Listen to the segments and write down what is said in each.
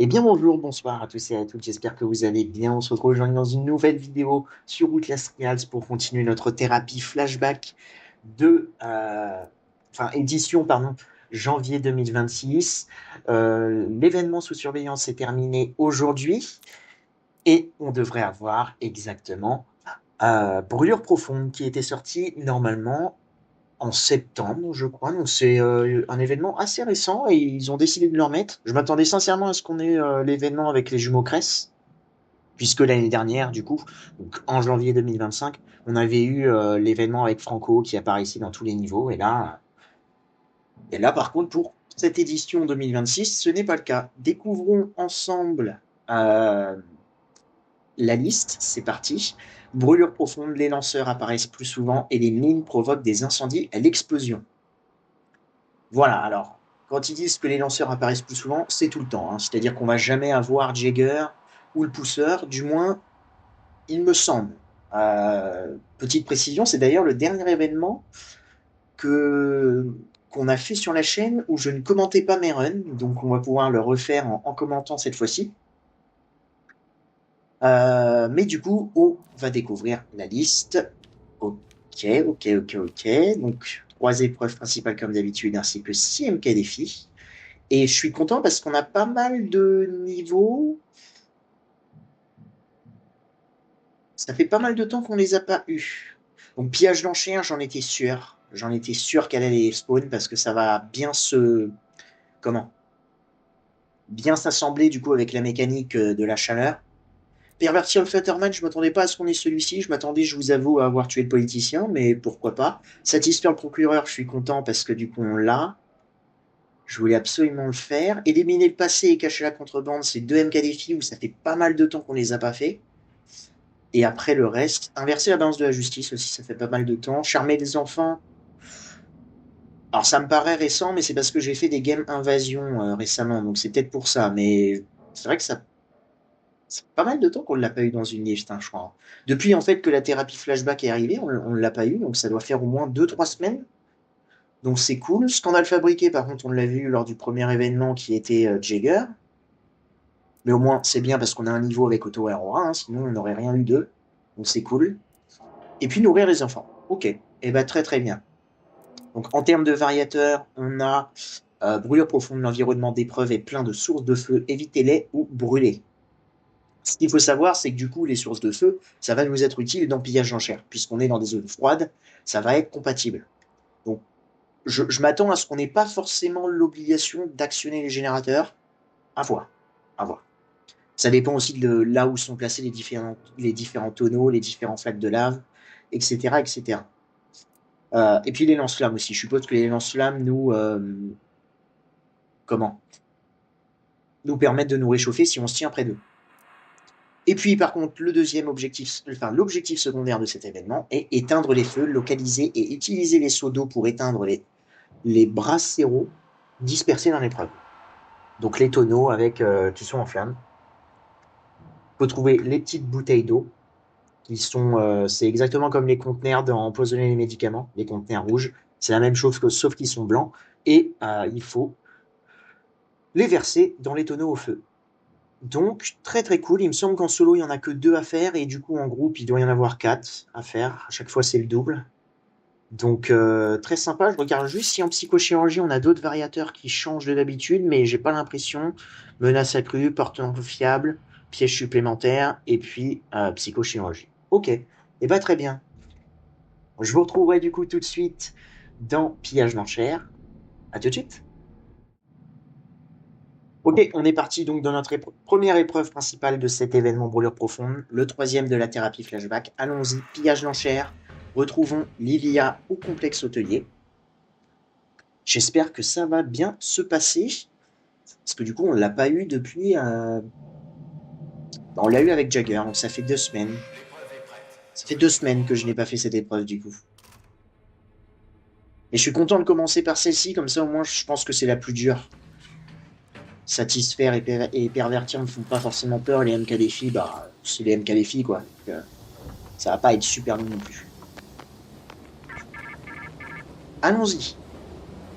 Eh bien bonjour, bonsoir à tous et à toutes, j'espère que vous allez bien. On se retrouve aujourd'hui dans une nouvelle vidéo sur Outlast Trials pour continuer notre thérapie flashback édition, pardon, janvier 2026. L'événement sous surveillance est terminé aujourd'hui et on devrait avoir exactement Brûlure profonde qui était sorti normalement en septembre, je crois. Donc c'est un événement assez récent et ils ont décidé de le remettre. Je m'attendais sincèrement à ce qu'on ait l'événement avec les jumeaux Cress, puisque l'année dernière, du coup, donc en janvier 2025, on avait eu l'événement avec Franco qui apparaissait dans tous les niveaux. Et là, par contre, pour cette édition 2026, ce n'est pas le cas. Découvrons ensemble euh, la liste. C'est parti. Brûlure profonde, les lanceurs apparaissent plus souvent et les mines provoquent des incendies à l'explosion. Voilà, alors, quand ils disent que les lanceurs apparaissent plus souvent, c'est tout le temps, hein. C'est-à-dire qu'on va jamais avoir Jagger ou le pousseur, du moins, il me semble. Petite précision, c'est d'ailleurs le dernier événement que qu'on a fait sur la chaîne où je ne commentais pas mes runs, donc on va pouvoir le refaire en commentant cette fois-ci. Mais du coup, on va découvrir la liste. Ok, ok. Donc, 3 épreuves principales comme d'habitude, ainsi que 6 MK défis. Et je suis content parce qu'on a pas mal de niveaux. Ça fait pas mal de temps qu'on les a pas eus. Donc pillage d'enchères, j'en étais sûr. J'en étais sûr qu'elle allait spawn parce que ça va bien se... Comment? Bien s'assembler du coup avec la mécanique de la chaleur. Pervertir le Flutterman, je m'attendais pas à ce qu'on ait celui-ci. Je m'attendais, je vous avoue, à avoir tué le politicien, mais pourquoi pas. Satisfaire le procureur, je suis content parce que du coup on l'a. Je voulais absolument le faire. Éliminer le passé et cacher la contrebande, c'est 2 MK défis où ça fait pas mal de temps qu'on les a pas fait. Et après le reste, inverser la balance de la justice aussi, ça fait pas mal de temps. Charmer les enfants. Alors ça me paraît récent, mais c'est parce que j'ai fait des games invasion récemment, donc c'est peut-être pour ça. Mais c'est vrai que ça c'est pas mal de temps qu'on ne l'a pas eu dans une liste, hein, je crois. Depuis en fait que la thérapie flashback est arrivée, on ne l'a pas eu, donc ça doit faire au moins 2 3 semaines. Donc c'est cool. Scandale fabriqué, par contre, on l'a vu lors du premier événement qui était Jagger. Mais au moins c'est bien parce qu'on a un niveau avec Otto et Aurora, hein, sinon on n'aurait rien eu d'eux. Donc c'est cool. Et puis nourrir les enfants. Ok. Et bah très bien. Donc en termes de variateurs, on a brûlure profonde, l'environnement d'épreuve est plein de sources de feu, évitez-les ou brûlez. Ce qu'il faut savoir, c'est que du coup, les sources de feu, ça va nous être utile dans pillage d'enchères, puisqu'on est dans des zones froides, ça va être compatible. Donc je m'attends à ce qu'on n'ait pas forcément l'obligation d'actionner les générateurs. À voir. À voir. Ça dépend aussi de là où sont placés les différents tonneaux, les différents flaques de lave, etc. etc. Et puis les lance-flammes aussi. Je suppose que les lance-flammes comment nous permettent de nous réchauffer si on se tient près d'eux. Et puis par contre, l'objectif secondaire de cet événement est éteindre les feux, localiser et utiliser les seaux d'eau pour éteindre les bracéros dispersés dans l'épreuve. Donc les tonneaux qui sont en flammes. Il faut trouver les petites bouteilles d'eau c'est exactement comme les conteneurs dans empoisonner les médicaments, les conteneurs rouges. C'est la même chose sauf qu'ils sont blancs. Et il faut les verser dans les tonneaux au feu. Donc, très cool. Il me semble qu'en solo, il n'y en a que 2 à faire. Et du coup, en groupe, il doit y en avoir 4 à faire. À chaque fois, c'est le double. Donc, très sympa. Je regarde juste si en psychochirurgie, on a d'autres variateurs qui changent de d'habitude. Mais j'ai pas l'impression. Menace accrue, porte fiable, piège supplémentaire. Et puis, psychochirurgie. Ok. Et bah, très bien. Je vous retrouverai du coup tout de suite dans Pillage d'enchères. À tout de suite. Ok, on est parti donc dans notre première épreuve principale de cet événement brûlure profonde, le troisième de la thérapie flashback. Allons-y, pillage d'enchères. Retrouvons Livia au complexe hôtelier. J'espère que ça va bien se passer, parce que du coup on l'a pas eu depuis. On l'a eu avec Jagger, donc ça fait 2 semaines. Ça fait 2 semaines que je n'ai pas fait cette épreuve du coup. Et je suis content de commencer par celle-ci, comme ça au moins je pense que c'est la plus dure. Satisfaire et pervertir ne font pas forcément peur. Les MK défis, bah, c'est les MK défis, quoi. Donc, ça va pas être super long non plus. Allons-y.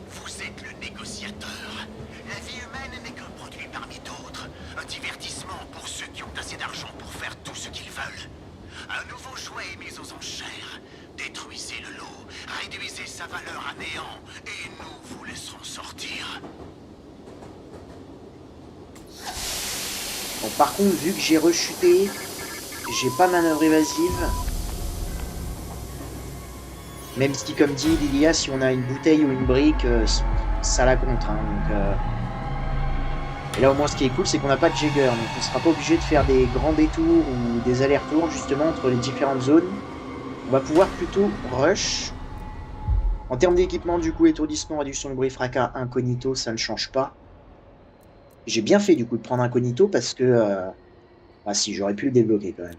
Vous êtes le négociateur. La vie humaine n'est qu'un produit parmi d'autres. Un divertissement pour ceux qui ont assez d'argent pour faire tout ce qu'ils veulent. Un nouveau jouet est mis aux enchères. Détruisez le lot, réduisez sa valeur à néant, et nous vous laisserons sortir. Bon, par contre, vu que j'ai rechuté, j'ai pas manœuvre évasive. Même si, comme dit Lilia, si on a une bouteille ou une brique, ça la compte. Hein, donc, Et là, au moins, ce qui est cool, c'est qu'on n'a pas de Jagger. Donc, on ne sera pas obligé de faire des grands détours ou des allers-retours, justement, entre les différentes zones. On va pouvoir plutôt rush. En termes d'équipement, du coup, étourdissement, réduction de bruit, fracas, incognito, ça ne change pas. J'ai bien fait, du coup, de prendre incognito parce que... Ah si, j'aurais pu le débloquer, quand même.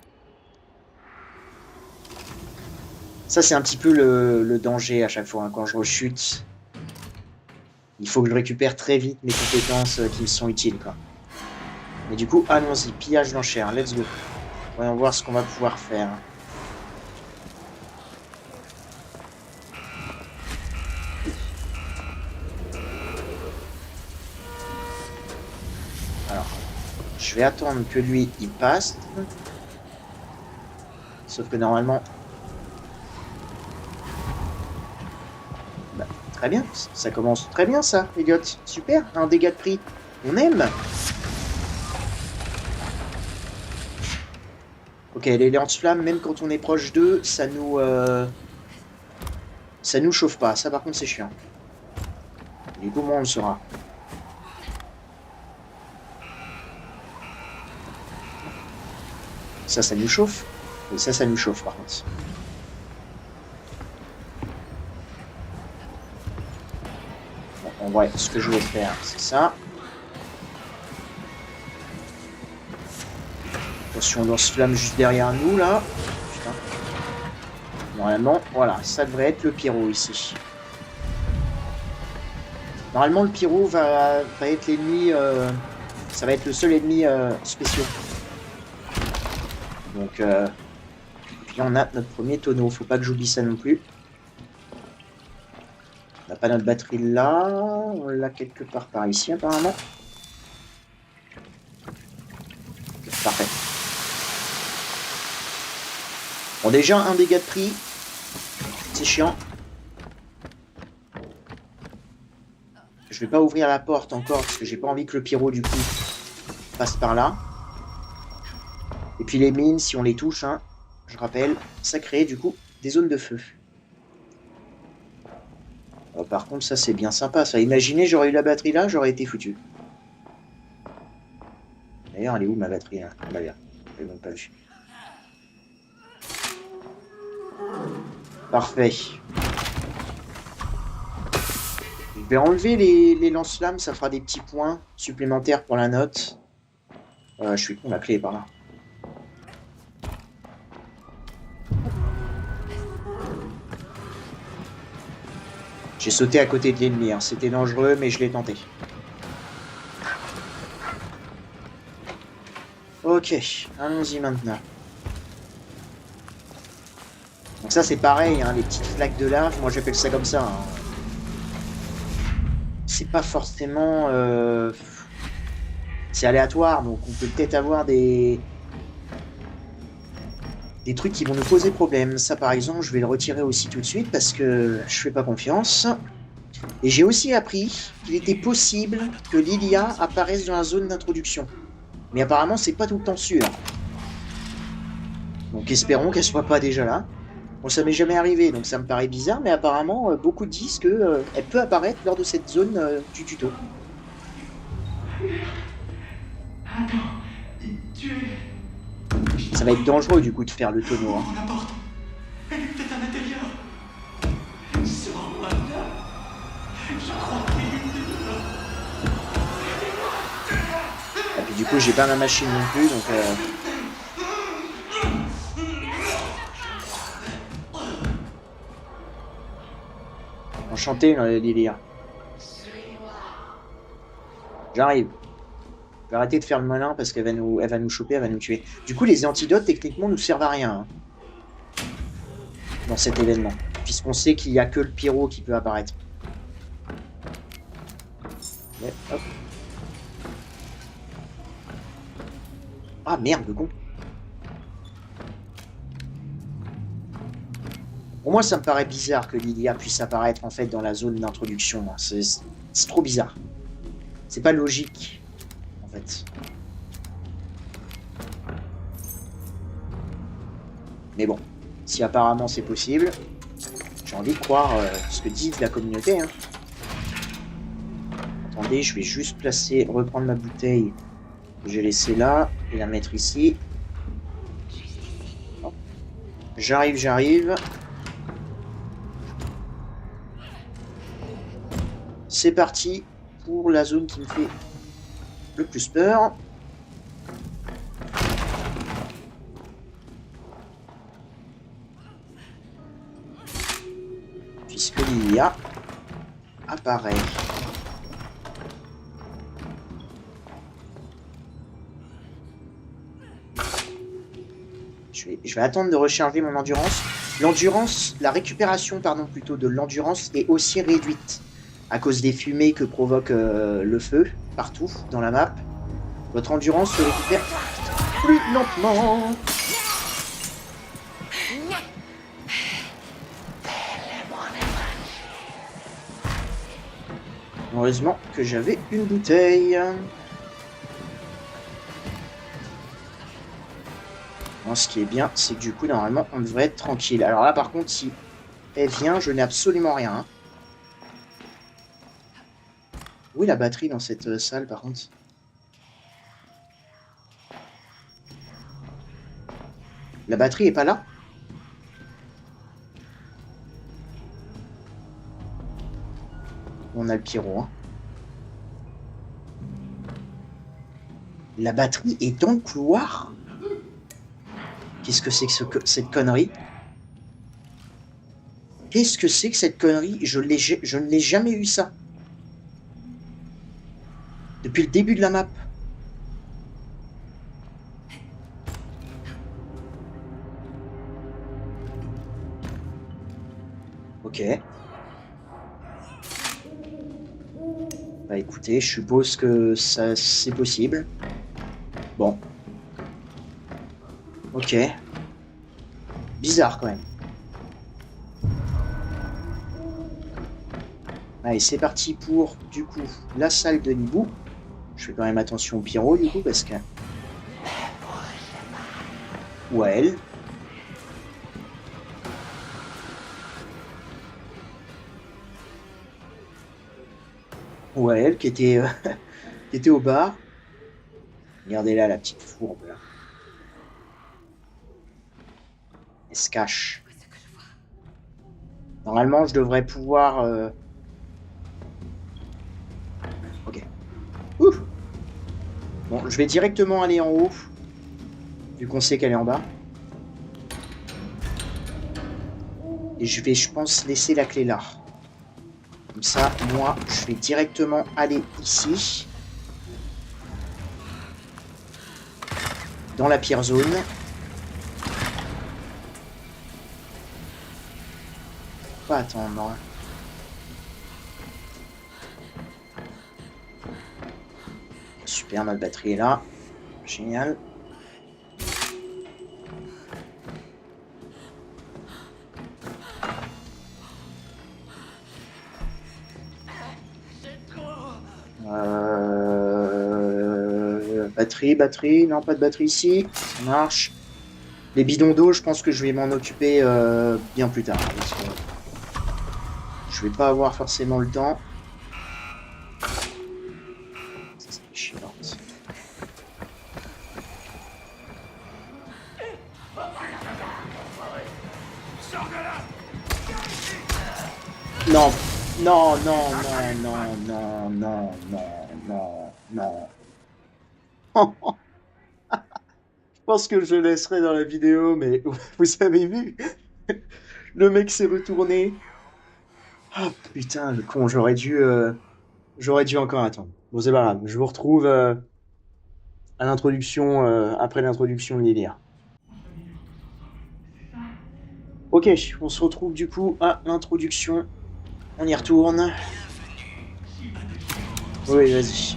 Ça, c'est un petit peu le danger à chaque fois, hein, quand je rechute. Il faut que je récupère très vite mes compétences qui me sont utiles, quoi. Mais du coup, allons-y, pillage d'enchères, let's go. Voyons voir ce qu'on va pouvoir faire. Alors, je vais attendre que lui, il passe. Sauf que normalement... Bah, très bien, ça commence très bien ça, Elliot. Super, un dégât de prix. On aime. Ok, les lance-flammes, même quand on est proche d'eux, ça nous chauffe pas. Ça, par contre, c'est chiant. Du coup, moi, on le saura. Ça nous chauffe. Et ça nous chauffe, par contre. Bon, en vrai, ce que je vais faire, c'est ça. Attention, lance-flamme juste derrière nous, là. Putain. Normalement, voilà, ça devrait être le pyro, ici. Normalement, le pyro va être l'ennemi... ça va être le seul ennemi spécial. Donc, puis on a notre premier tonneau. Faut pas que j'oublie ça non plus. On n'a pas notre batterie là. On l'a quelque part par ici, apparemment. Okay, parfait. Bon, déjà, un dégât de prix. C'est chiant. Je vais pas ouvrir la porte encore parce que j'ai pas envie que le pyro, du coup, passe par là. Et puis les mines, si on les touche, hein, je rappelle, ça crée du coup des zones de feu. Oh, par contre, ça c'est bien sympa. Ça, imaginez, j'aurais eu la batterie là, j'aurais été foutu. D'ailleurs, elle est où ma batterie là? On va bien. Je l'ai même pas vue. Parfait. Je vais enlever les lance-flammes, ça fera des petits points supplémentaires pour la note. Je suis con, la clé est par là. J'ai sauté à côté de l'ennemi, hein. C'était dangereux, mais je l'ai tenté. Ok, allons-y maintenant. Donc ça c'est pareil, hein, les petites flaques de lave, moi j'appelle ça comme ça. Hein. C'est pas forcément... C'est aléatoire, donc on peut peut-être avoir des trucs qui vont nous poser problème. Ça par exemple, je vais le retirer aussi tout de suite parce que je fais pas confiance. Et j'ai aussi appris qu'il était possible que Lilia apparaisse dans la zone d'introduction. Mais apparemment, c'est pas tout le temps sûr. Donc espérons qu'elle soit pas déjà là. Bon, ça m'est jamais arrivé, donc ça me paraît bizarre, mais apparemment, beaucoup disent qu'elle peut apparaître lors de cette zone du tuto. Ça va être dangereux du coup de faire le tonneau. Hein. La porte. Elle est peut-être à l'intérieur. Sors-moi là. Je crois qu'il est dedans. Et puis du coup, j'ai pas ma machine non plus, donc... Enchanté, Lilia. J'arrive. Je vais arrêter de faire le malin parce qu'elle va nous choper, elle va nous tuer. Du coup, les antidotes, techniquement, nous servent à rien. Hein, dans cet événement. Puisqu'on sait qu'il n'y a que le pyro qui peut apparaître. Ouais, hop. Ah merde, le con. Pour moi, ça me paraît bizarre que Lilia puisse apparaître en fait dans la zone d'introduction. C'est trop bizarre. C'est pas logique, en fait. Mais bon, si apparemment c'est possible, j'ai envie de croire ce que dit la communauté. Hein. Attendez, je vais juste reprendre ma bouteille que j'ai laissée là et la mettre ici. J'arrive. C'est parti pour la zone qui me fait le plus peur. Puisque Lilia apparaît. Je vais attendre de recharger mon endurance. La récupération, plutôt de l'endurance est aussi réduite à cause des fumées que provoque le feu partout dans la map. Votre endurance se récupère plus lentement. Heureusement que j'avais une bouteille. Bon, ce qui est bien, c'est que du coup, normalement, on devrait être tranquille. Alors là, par contre, si elle vient, je n'ai absolument rien. Hein. Où est la batterie dans cette salle, par contre? La batterie est pas là? On a le pyro. Hein. La batterie est dans le couloir? Qu'est-ce que c'est que cette connerie? Qu'est-ce que c'est que cette connerie? Je ne l'ai jamais eu ça. Depuis le début de la map. Ok. Bah écoutez, je suppose que ça c'est possible. Bon. Ok. Bizarre quand même. Allez, c'est parti pour, du coup, la salle de Nibou. Je fais quand même attention au pyro, du coup, parce que... Ouais. Ouais, qui était, qui était au bar. Regardez là, la petite fourbe, là. Elle se cache. Normalement, je devrais pouvoir... Ok. Ouf. Bon, je vais directement aller en haut, vu qu'on sait qu'elle est en bas. Et je vais, je pense, laisser la clé là. Comme ça, moi, je vais directement aller ici. Dans la pire zone. Pas attendre. Super, notre batterie est là. Génial. Batterie, non pas de batterie ici, ça marche. Les bidons d'eau, je pense que je vais m'en occuper bien plus tard. Parce que je vais pas avoir forcément le temps. Ça, c'est chiant. Non, non, non, non, non, non, non, non, non. Je pense que je le laisserai dans la vidéo, mais vous avez vu? Le mec s'est retourné. Ah putain, le con, j'aurais dû encore attendre. Bon, c'est pas grave, je vous retrouve à l'introduction, après l'introduction de Lilia. Ok, on se retrouve du coup à l'introduction. On y retourne. Oui, vas-y.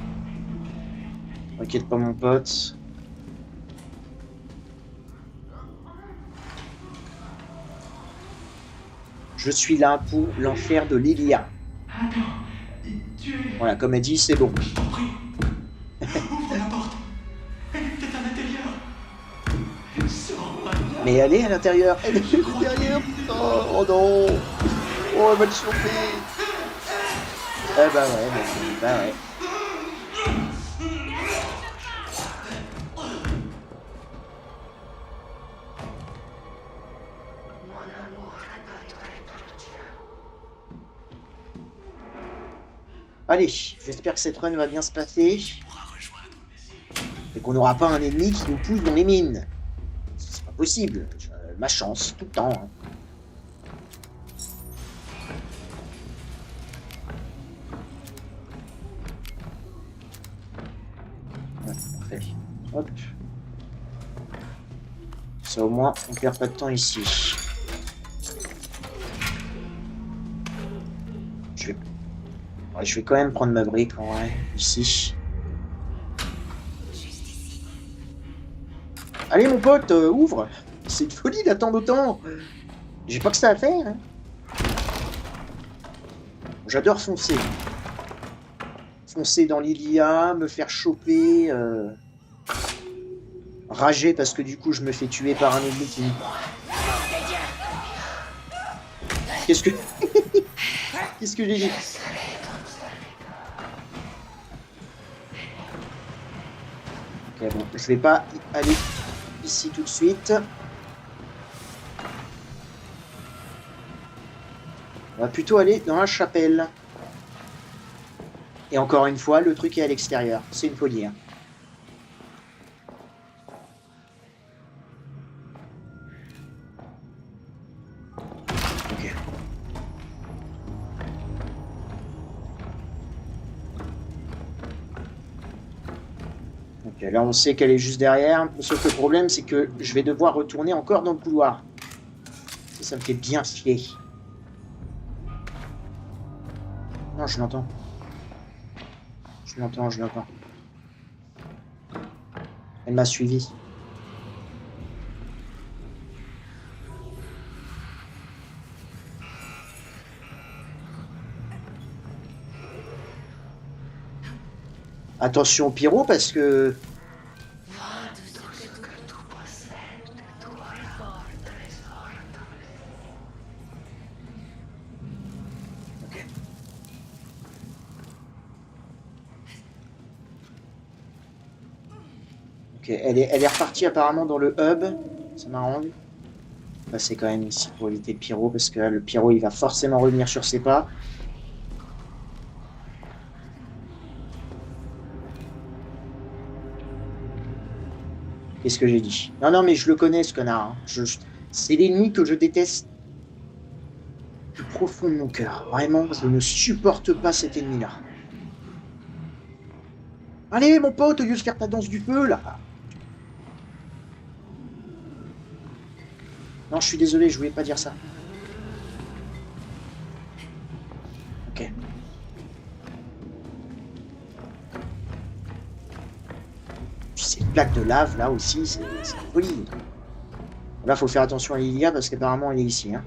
T'inquiète pas, mon pote. Je suis là pour l'enfer de Lilia. Voilà, comme elle dit, c'est bon. Je t'en prie. Ouvre la porte. Elle est peut-être à l'intérieur. Sors-moi. Mais elle est à l'intérieur. Elle est à l'intérieur. Oh non. Oh, elle va te choper. Eh bah ouais, bah ouais. Allez, j'espère que cette run va bien se passer. Et qu'on n'aura pas un ennemi qui nous pousse dans les mines. C'est pas possible. Ma chance, tout le temps. Hein. Ouais, parfait. Hop. Ça au moins, on perd pas de temps ici. Je vais quand même prendre ma brique en vrai, ici. Allez mon pote, ouvre. C'est une folie d'attendre autant. J'ai pas que ça à faire. Hein. J'adore foncer. Foncer dans Lilia, me faire choper. Rager parce que du coup je me fais tuer par un ennemi qui... Qu'est-ce que... Qu'est-ce que j'ai dit? Ok bon, je vais pas aller ici tout de suite. On va plutôt aller dans la chapelle. Et encore une fois, le truc est à l'extérieur. C'est une folie. Hein. Ok. Ok, là on sait qu'elle est juste derrière. Sauf que le problème, c'est que je vais devoir retourner encore dans le couloir. Ça me fait bien chier. Non, je l'entends. Je l'entends. Elle m'a suivi. Attention au pyro parce que... Ok, elle est repartie apparemment dans le hub. Ça m'arrange. Bah, c'est quand même ici pour éviter le pyro, parce que là, le pyro, il va forcément revenir sur ses pas. Qu'est-ce que j'ai dit? Non, non, mais je le connais, ce connard. Hein. C'est l'ennemi que je déteste du profond de mon cœur. Vraiment, je ne supporte pas cet ennemi-là. Allez, mon pote, au lieu de faire ta danse du feu, là. Non, je suis désolé, je voulais pas dire ça. Ok. Puis ces plaques de lave, là aussi, c'est une folie. Là, faut faire attention à Lilia, parce qu'apparemment, elle est ici. Hein.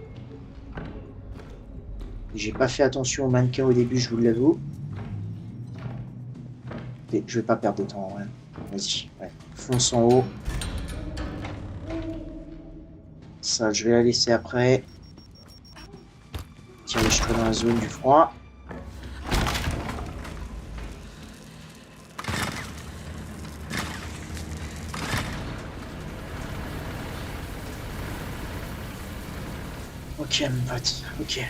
J'ai pas fait attention au mannequin au début, je vous l'avoue. Je vais pas perdre de temps, ouais. Vas-y, ouais. Fonce en haut. Ça, je vais la laisser après. Tiens les cheveux dans la zone du froid. Ok, mon pote, ok.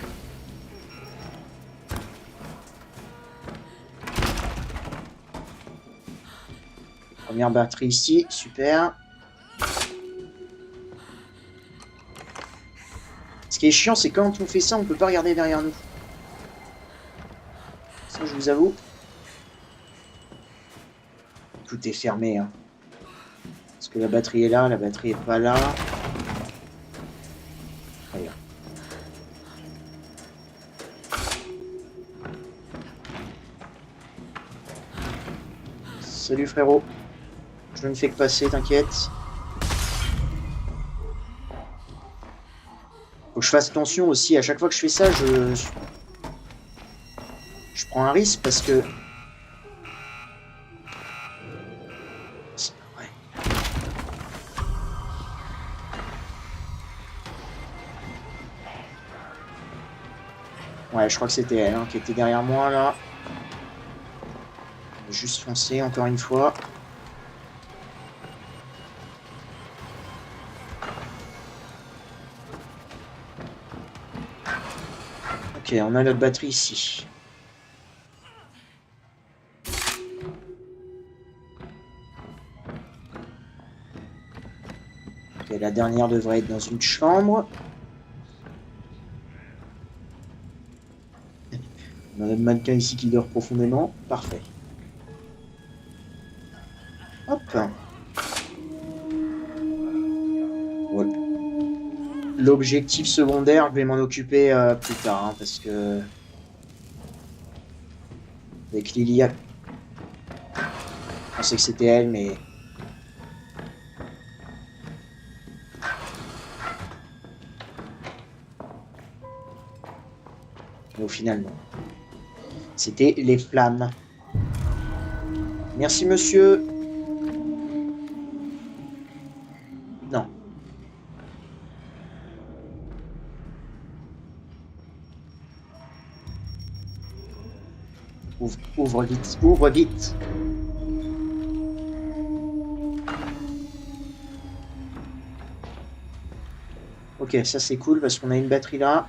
Première batterie ici, super. Ce qui est chiant, c'est quand on fait ça, on peut pas regarder derrière nous. Ça, je vous avoue. Tout est fermé. Hein. Parce que la batterie est là, la batterie est pas là. Regarde. Salut frérot. Je ne fais que passer, t'inquiète. Faut que je fasse attention aussi, à chaque fois que je fais ça, je prends un risque parce que... C'est pas vrai. Ouais, je crois que c'était elle hein, qui était derrière moi là. Juste foncer encore une fois. Ok, on a notre batterie ici. Ok, la dernière devrait être dans une chambre. On a notre mannequin ici qui dort profondément. Parfait. Hop. Ouais. L'objectif secondaire, je vais m'en occuper plus tard, hein, parce que... Avec Lilia... Je pensais que c'était elle, mais... au final, non. C'était les flammes. Merci, monsieur. Non. Ouvre vite. Ouvre vite. Ok, ça c'est cool parce qu'on a une batterie là.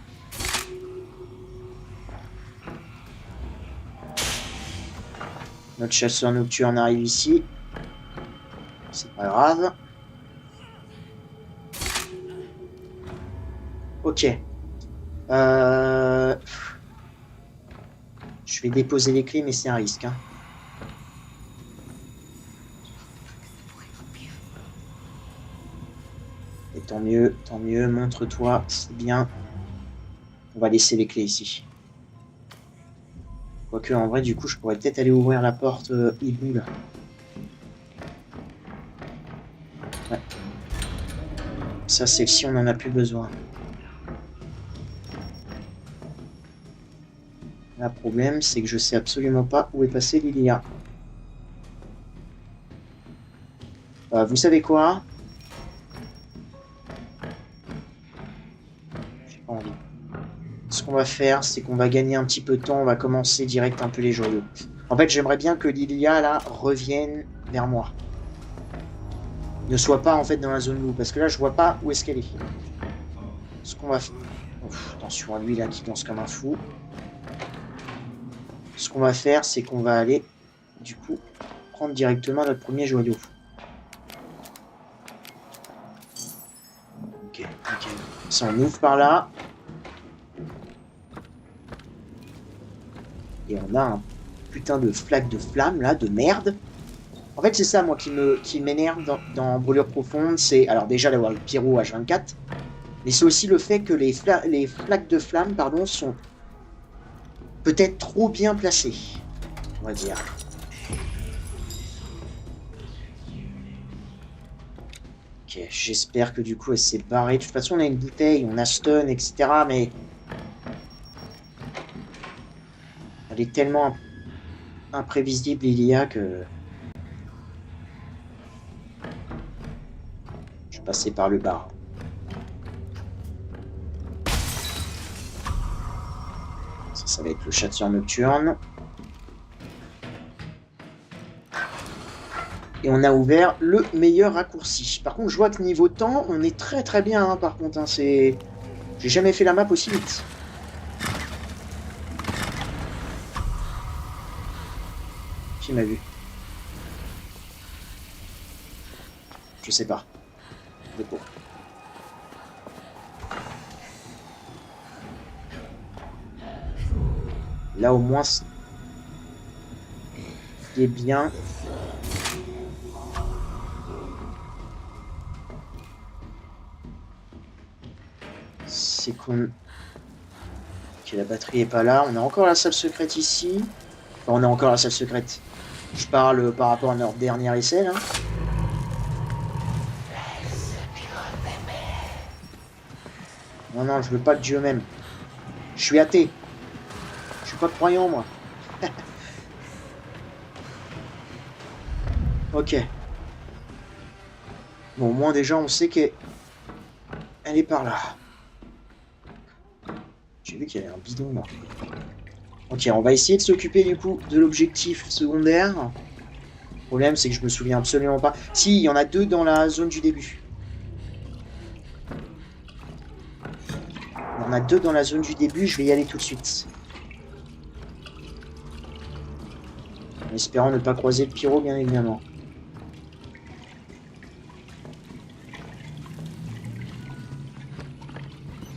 Notre chasseur nocturne arrive ici. C'est pas grave. Ok. Je vais déposer les clés, mais c'est un risque. Hein. Et tant mieux, montre-toi, c'est bien. On va laisser les clés ici. Quoique, en vrai, du coup, je pourrais peut-être aller ouvrir la porte hibou, là. Ouais. Ça, c'est si on n'en a plus besoin. Le problème, c'est que je sais absolument pas où est passé Lilia. Vous savez quoi? J'ai pas envie. Ce qu'on va faire, c'est qu'on va gagner un petit peu de temps. On va commencer direct un peu les joyaux. En fait, j'aimerais bien que Lilia, là, revienne vers moi. Ne soit pas, en fait, dans la zone loup. Parce que là, je vois pas où est-ce qu'elle est. Ce qu'on va faire... attention à lui, là, qui danse comme un fou. Ce qu'on va faire, c'est qu'on va aller, du coup, prendre directement notre premier joyau. Ok. Ça, on ouvre par là. Et on a un putain de flaque de flamme, là, de merde. En fait, c'est ça, moi, qui m'énerve dans Brûlure Profonde. C'est, alors déjà, d'avoir le pyro H24. Mais c'est aussi le fait que les flaques de flamme, pardon, sont peut-être trop bien placées. On va dire. Ok, j'espère que du coup, elle s'est barrée. De toute façon, on a une bouteille, on a stun, etc. Mais... elle est tellement imprévisible, Lilia, que... je vais passer par le bar. Ça va être le chasseur nocturne. Et on a ouvert le meilleur raccourci. Par contre, je vois que niveau temps, on est très très bien. Hein, par contre, hein, c'est... j'ai jamais fait la map aussi vite. Qui m'a vu? Je sais pas. Dépôt. Là, au moins, ce qui est bien... c'est qu'on... ok, la batterie est pas là. On a encore la salle secrète ici. Enfin, on a encore la salle secrète. Je parle par rapport à notre dernier essai, là. Non, non, je veux pas de Dieu même. Je suis athée. Je suis pas croyant, moi. Ok. Bon, au moins, déjà, on sait qu'elle est par là. J'ai vu qu'il y avait un bidon, là. Ok, on va essayer de s'occuper, du coup, de l'objectif secondaire. Le problème, c'est que je me souviens absolument pas. Si, il y en a 2 dans la zone du début. Il y en a 2 dans la zone du début, je vais y aller tout de suite. En espérant ne pas croiser le pyro, bien évidemment.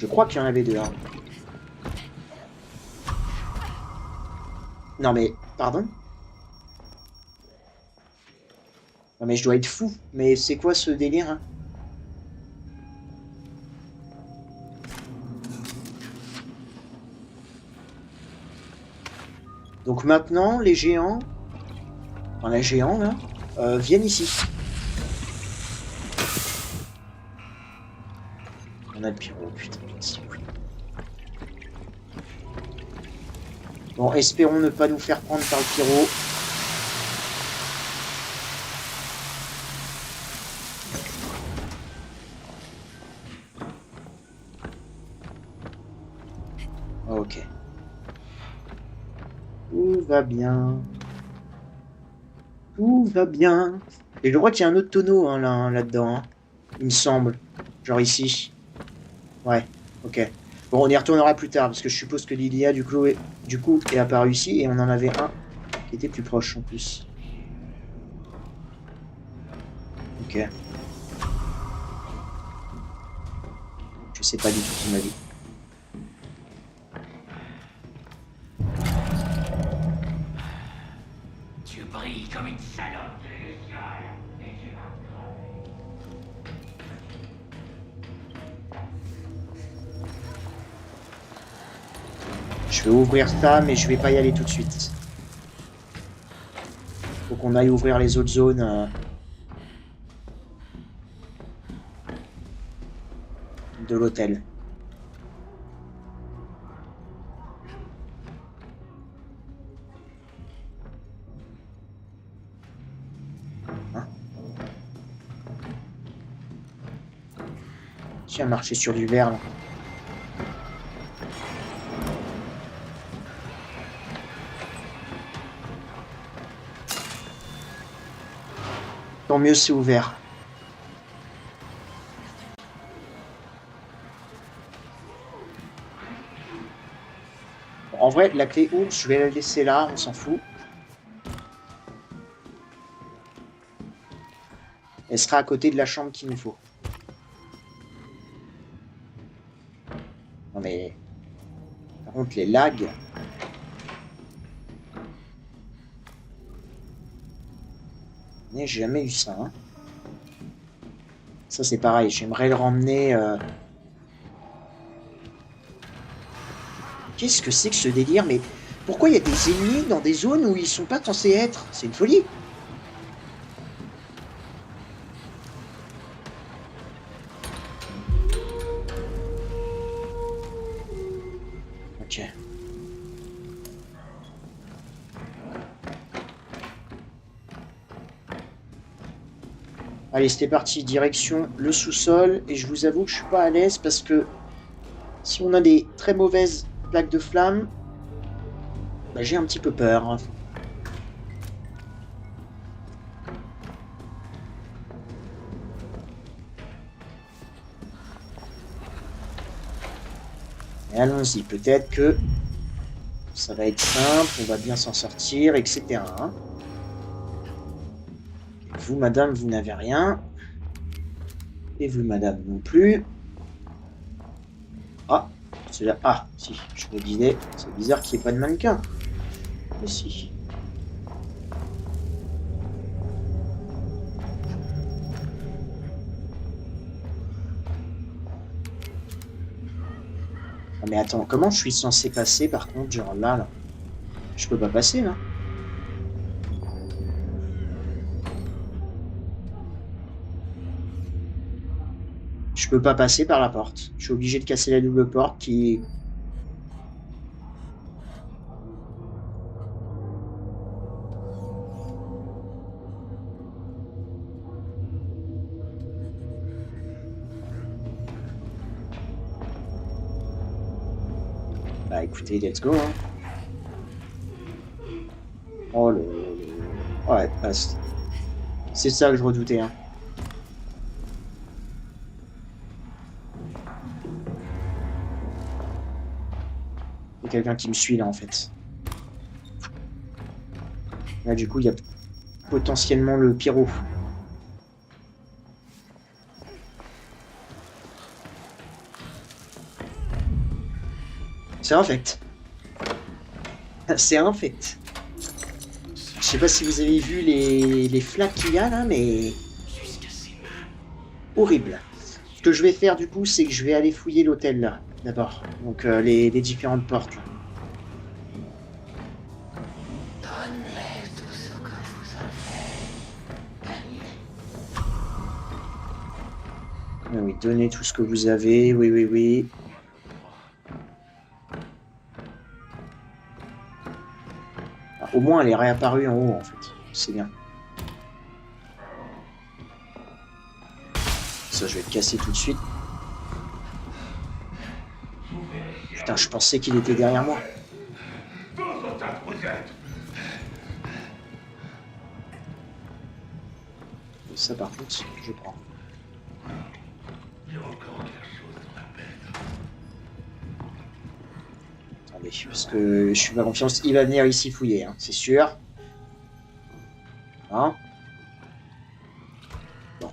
Je crois qu'il y en avait 2. Hein. Non mais, pardon? Non mais je dois être fou. Mais c'est quoi ce délire, hein? Donc maintenant, les géants... Enfin, les géants, là, viennent ici. On a le pyro, putain. Bon, espérons ne pas nous faire prendre par le pyro. Ok. Tout va bien. Tout va bien. Et je crois qu'il y a un autre tonneau hein, là-dedans. Hein, il me semble. Genre ici. Ouais, ok. Bon, on y retournera plus tard, parce que je suppose que Lilia, du coup, est apparu ici, et on en avait un qui était plus proche, en plus. Ok. Je sais pas du tout qui m'a dit. Tu brilles comme une salope de luciole, et tu vas crever. Je vais ouvrir ça, mais je vais pas y aller tout de suite. Faut qu'on aille ouvrir les autres zones de l'hôtel. Hein? Tiens, marcher sur du verre, là. Tant mieux, c'est ouvert. Bon, en vrai, la clé ours, je vais la laisser là, on s'en fout. Elle sera à côté de la chambre qu'il nous faut. Non mais... Par contre, les lags... J'ai jamais eu ça, hein. Ça, c'est pareil, j'aimerais le ramener... Qu'est-ce que c'est que ce délire? Mais pourquoi il y a des ennemis dans des zones où ils sont pas censés être? C'est une folie. Ok. Allez, c'était parti, direction le sous-sol. Et je vous avoue que je suis pas à l'aise parce que si on a des très mauvaises plaques de flammes, bah, j'ai un petit peu peur. Mais allons-y, peut-être que ça va être simple, on va bien s'en sortir, etc. Vous, madame, vous n'avez rien. Et vous, madame, non plus. Ah, c'est là. Ah, si, je me disais, c'est bizarre qu'il n'y ait pas de mannequin. Mais si. Ah, mais attends, comment je suis censé passer par contre, genre là? Je peux pas passer là. Je peux pas passer par la porte. Je suis obligé de casser la double porte qui... Bah écoutez, let's go. Hein. Oh le... Ouais, bah, c'est ça que je redoutais. Hein. Il y a quelqu'un qui me suit là en fait. Là du coup il y a potentiellement le pyro. C'est un fait. C'est un fait. Je sais pas si vous avez vu les flaques qu'il y a là, mais... Horrible. Ce que je vais faire du coup, c'est que je vais aller fouiller l'hôtel là, d'abord. Donc les différentes portes là. Ah oui, donnez tout ce que vous avez, oui, oui, oui. Ah, au moins, elle est réapparue en haut, en fait. C'est bien. Ça, je vais le casser tout de suite. Putain, je pensais qu'il était derrière moi. Ça, par contre, je prends. Attendez, parce que je suis pas confiance. Il va venir ici fouiller, hein, c'est sûr. Hein? Bon.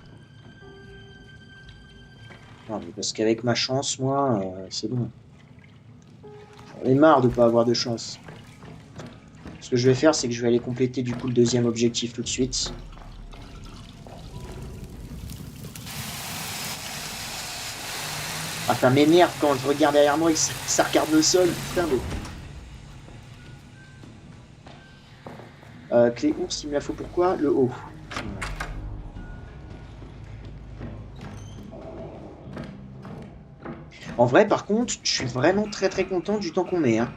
Non, mais parce qu'avec ma chance, moi, c'est bon. J'en ai marre de pas avoir de chance. Ce que je vais faire, c'est que je vais aller compléter du coup le deuxième objectif tout de suite. Ah, ça m'énerve quand je regarde derrière moi et ça regarde le sol. Putain, mais... clé ours, il me la faut pourquoi? Le haut. En vrai, par contre, je suis vraiment très très content du temps qu'on met. Hein.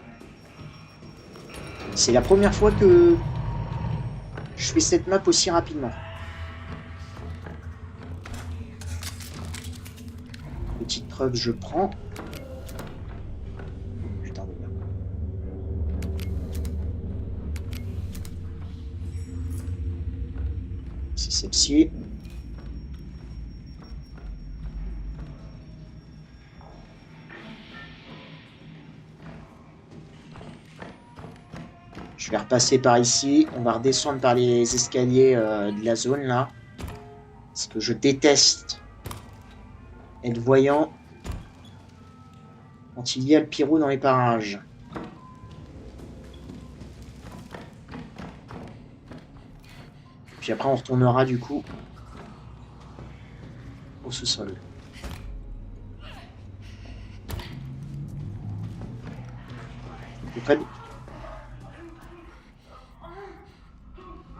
C'est la première fois que je fais cette map aussi rapidement. Petite preuve, je prends. Putain de merde. C'est celle-ci. Je vais repasser par ici. On va redescendre par les escaliers de la zone là. Parce que je déteste être voyant quand il y a le pyro dans les parages. Puis après on retournera du coup au sous-sol. Près.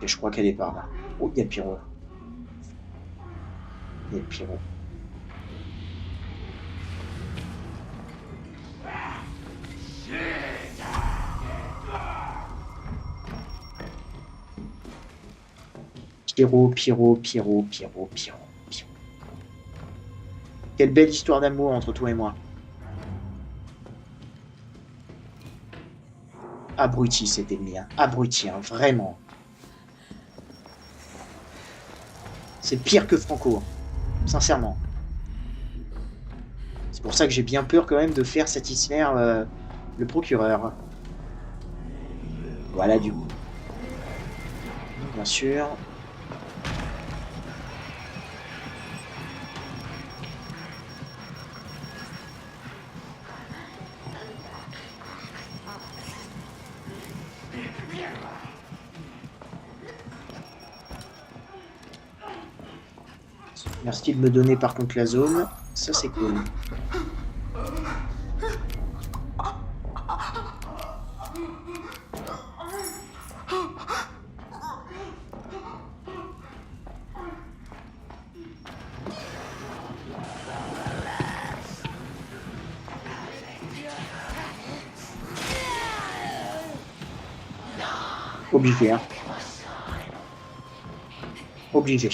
Et je crois qu'elle est par là. Oh, il y a le pyro. Il y a le pyro. Pyro, pyro, pyro, pyro, pyro, pyro. Quelle belle histoire d'amour entre toi et moi. Abruti cet ennemi, hein. Abruti, hein, vraiment. C'est pire que Franco, sincèrement. C'est pour ça que j'ai bien peur quand même de faire satisfaire le procureur. Voilà du coup. Bien sûr. Merci de me donner par contre la zone. Ça c'est cool. Obligé, hein. Obligé.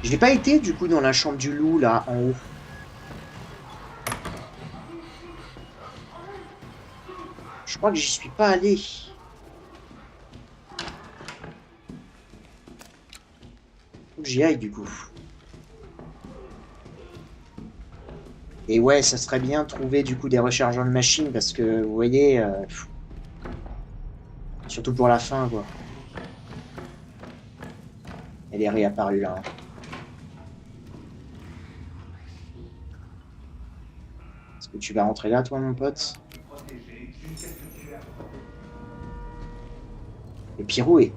Je n'ai pas été du coup dans la chambre du loup là en haut. Je crois que j'y suis pas allé. Faut que j'y aille du coup. Et ouais, ça serait bien de trouver du coup des rechargeants de machines parce que vous voyez, surtout pour la fin quoi. Elle est réapparue là. Hein. Est-ce que tu vas rentrer là toi mon pote? Le Pirou est...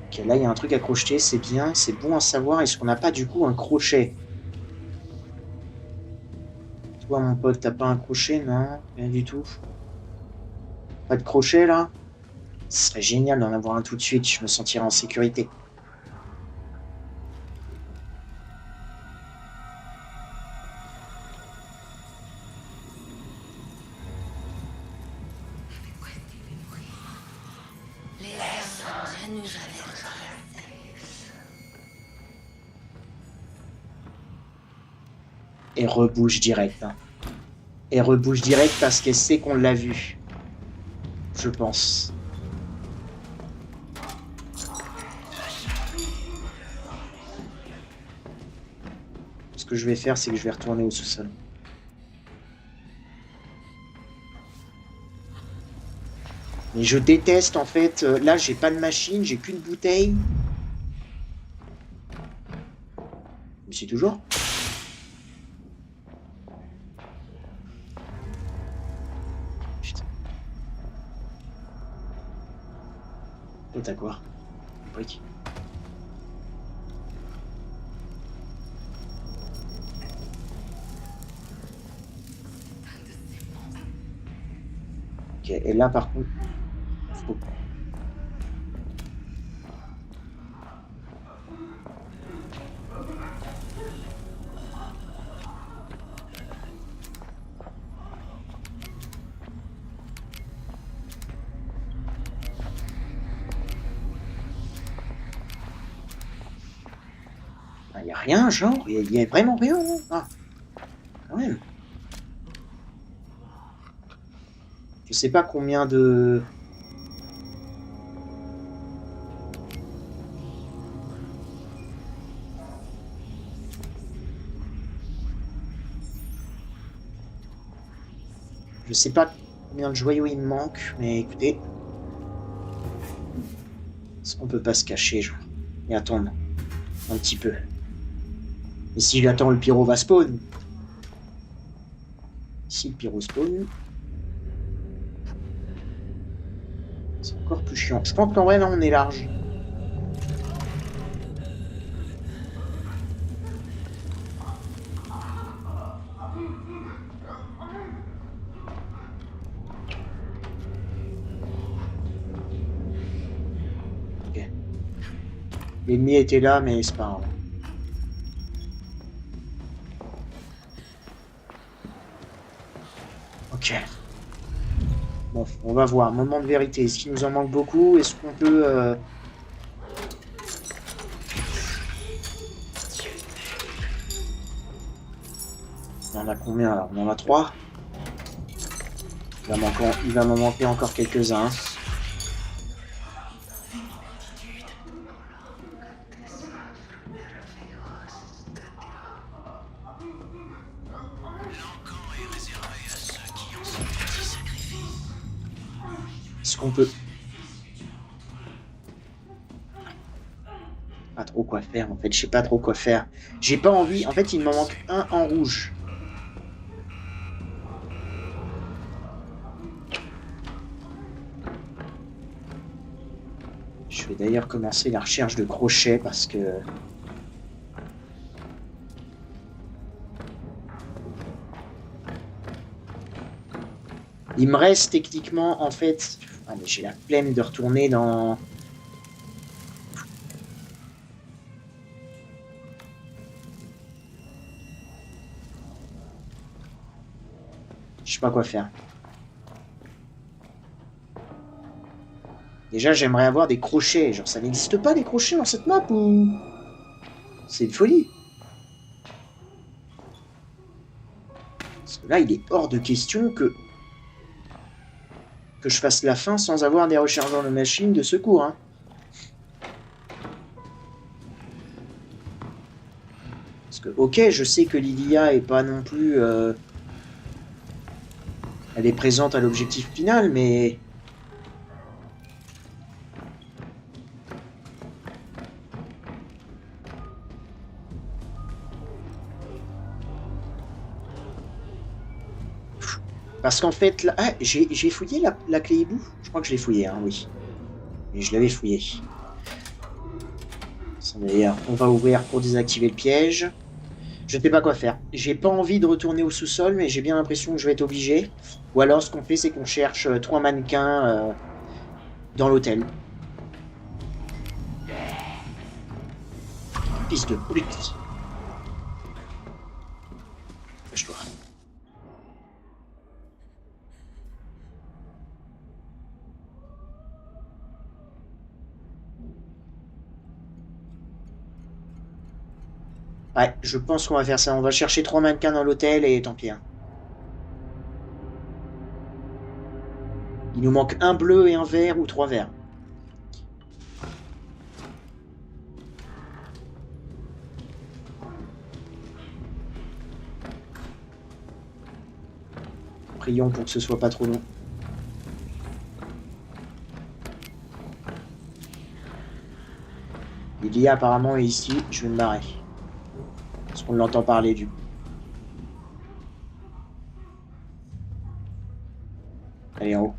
Ok, là il y a un truc à crocheter, c'est bien, c'est bon à savoir. Est-ce qu'on n'a pas du coup un crochet? Toi mon pote, t'as pas un crochet? Non, rien du tout. Pas de crochet là? Ce serait génial d'en avoir un tout de suite, je me sentirais en sécurité. Et rebouche direct. Hein. Et rebouche direct parce qu'elle sait qu'on l'a vu. Je pense. Ce que je vais faire, c'est que je vais retourner au sous-sol. Mais je déteste en fait. Là, j'ai pas de machine, j'ai qu'une bouteille. Mais c'est toujours. Putain. Toi, t'as quoi? Brique. Ok, et là par contre. Faut... Il n'y a rien, genre, il y a vraiment rien. Hein. Ah, quand même. Je sais pas combien de. Je sais pas combien de joyaux il me manque, mais écoutez. Est-ce qu'on peut pas se cacher, genre, et attendre un petit peu? Et si j'attends, le pyro va spawn. Si le pyro spawn. C'est encore plus chiant. Je pense qu'en vrai, là, on est large. Ok. L'ennemi était là, mais c'est pas grave. Ok. Bon, on va voir. Moment de vérité. Est-ce qu'il nous en manque beaucoup? Est-ce qu'on peut... On en a combien alors? On en a 3. Il va m'en manquer encore quelques-uns. Est-ce qu'on peut... Pas trop quoi faire en fait. Je sais pas trop quoi faire. J'ai pas envie. En fait, il m'en manque un en rouge. Je vais d'ailleurs commencer la recherche de crochets parce que... Il me reste techniquement, en fait... Ah, mais j'ai la flemme de retourner dans... sais pas quoi faire. Déjà, j'aimerais avoir des crochets. Genre, ça n'existe pas des crochets dans cette map ou... C'est une folie. Parce que là, il est hors de question que je fasse la fin sans avoir des rechargeurs de machines de secours. Hein. Parce que, ok, je sais que Lydia est pas non plus... elle est présente à l'objectif final, mais... Parce qu'en fait, là... Ah, j'ai fouillé la clé hibou. Je crois que je l'ai fouillée, hein, oui. Mais je l'avais fouillée. D'ailleurs, on va ouvrir pour désactiver le piège. Je ne sais pas quoi faire. J'ai pas envie de retourner au sous-sol, mais j'ai bien l'impression que je vais être obligé. Ou alors, ce qu'on fait, c'est qu'on cherche 3 mannequins dans l'hôtel. Fils de pute. Lâche-toi. Ouais, je pense qu'on va faire ça. On va chercher 3 mannequins dans l'hôtel et tant pis. Hein. Il nous manque un bleu et un vert ou 3 verts. Prions pour que ce soit pas trop long. Il y a apparemment ici, je vais me barrer. Parce qu'on l'entend parler du coup. Allez, en haut.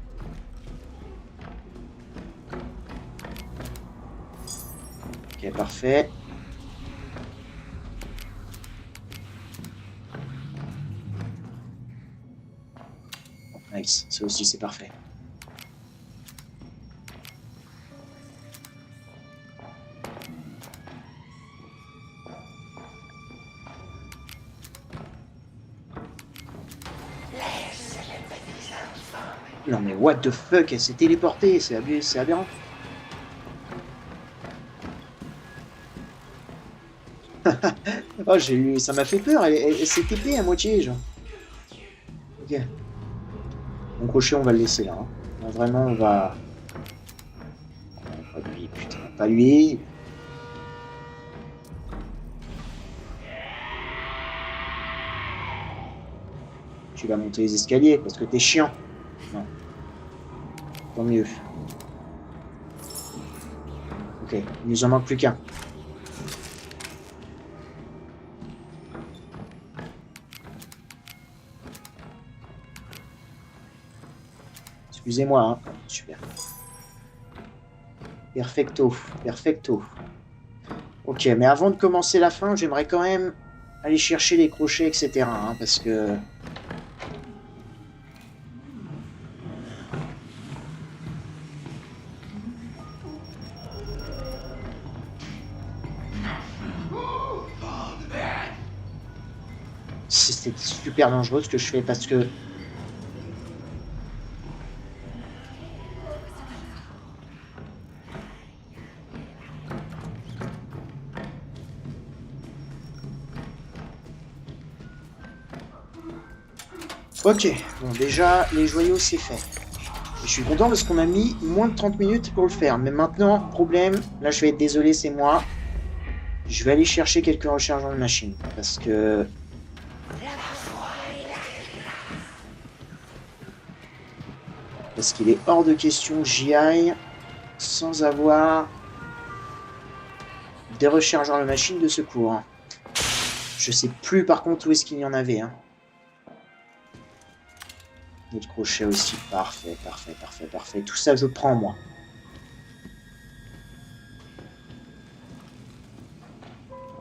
Ok, parfait. Nice, ça aussi c'est parfait. Non mais what the fuck, elle s'est téléportée, c'est aberrant. Oh, ça m'a fait peur, elle s'est TP à moitié, genre. Ok. Mon crochet, on va le laisser là. Hein. Non, vraiment, on va... Pas lui, putain, pas lui. Tu vas monter les escaliers parce que t'es chiant. Non. Tant mieux. Ok, il nous en manque plus qu'un. Excusez-moi, hein. Super. Perfecto, perfecto. Ok, mais avant de commencer la fin, j'aimerais quand même aller chercher les crochets, etc. Hein, parce que... C'est super dangereux ce que je fais parce que... Ok, bon déjà, les joyaux c'est fait. Et je suis content parce qu'on a mis moins de 30 minutes pour le faire. Mais maintenant, problème, là je vais être désolé, c'est moi. Je vais aller chercher quelques rechargements de machine. Parce que... Parce qu'il est hors de question que j'y aille sans avoir des rechargeurs de machine de secours. Je sais plus par contre où est-ce qu'il y en avait. Hein. Notre crochet aussi. Parfait, parfait, parfait, parfait. Tout ça, je prends, moi.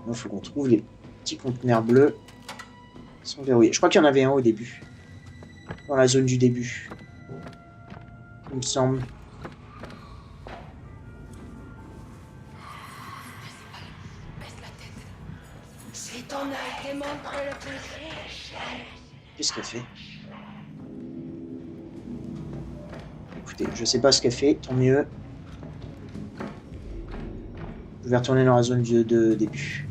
Il faut qu'on trouve les petits conteneurs bleus. Ils sont verrouillés. Je crois qu'il y en avait un au début. Dans la zone du début. Il me semble. Qu'est-ce qu'elle fait? Je sais pas ce qu'elle fait, tant mieux. Je vais retourner dans la zone de début.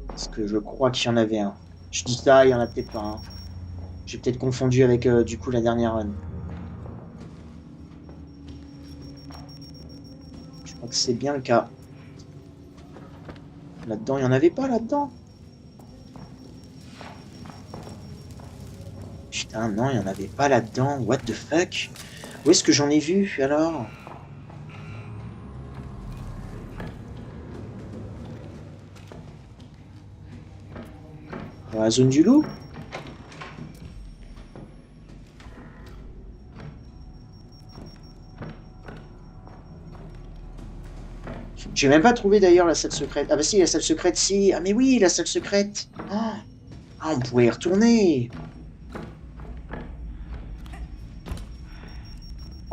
Parce que je crois qu'il y en avait un. Je dis ça, il y en a peut-être pas un. J'ai peut-être confondu avec du coup la dernière run. Je crois que c'est bien le cas. Là-dedans, il n'y en avait pas là-dedans. Putain, non, il n'y en avait pas là-dedans. What the fuck? Où est-ce que j'en ai vu alors? Dans la zone du loup? J'ai même pas trouvé d'ailleurs la salle secrète. Ah bah si, la salle secrète, si. Ah mais oui, la salle secrète. Ah, on pouvait y retourner.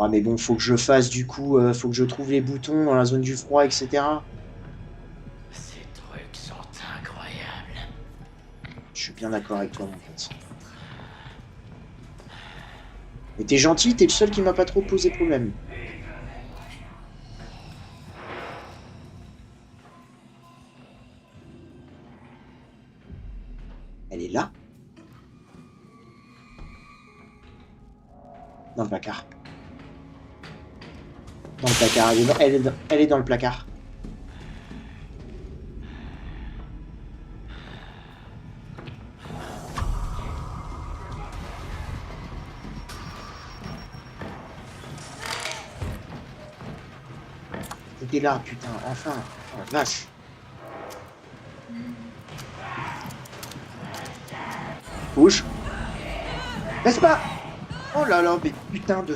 Ah mais bon, faut que je fasse du coup, faut que je trouve les boutons dans la zone du froid, etc. Ces trucs sont incroyables. Je suis bien d'accord avec toi, mon pote. Mais t'es gentil, t'es le seul qui m'a pas trop posé problème. Elle est là? Dans le placard. Dans le placard, elle est dans le placard. T'es là, putain, enfin. Oh la vache. Bouge. Laisse pas. Oh là là, mais putain de...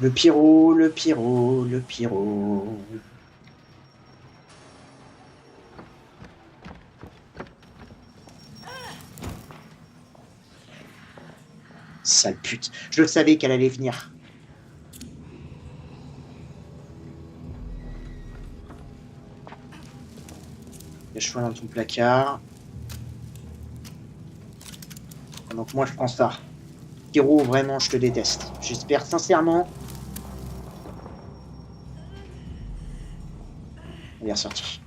Le pyro, le pyro, le pyro. Sale pute. Je savais qu'elle allait venir. Cache-toi dans ton placard. Donc moi je prends ça. Pyro, vraiment, je te déteste. J'espère sincèrement... Elle est ressortie.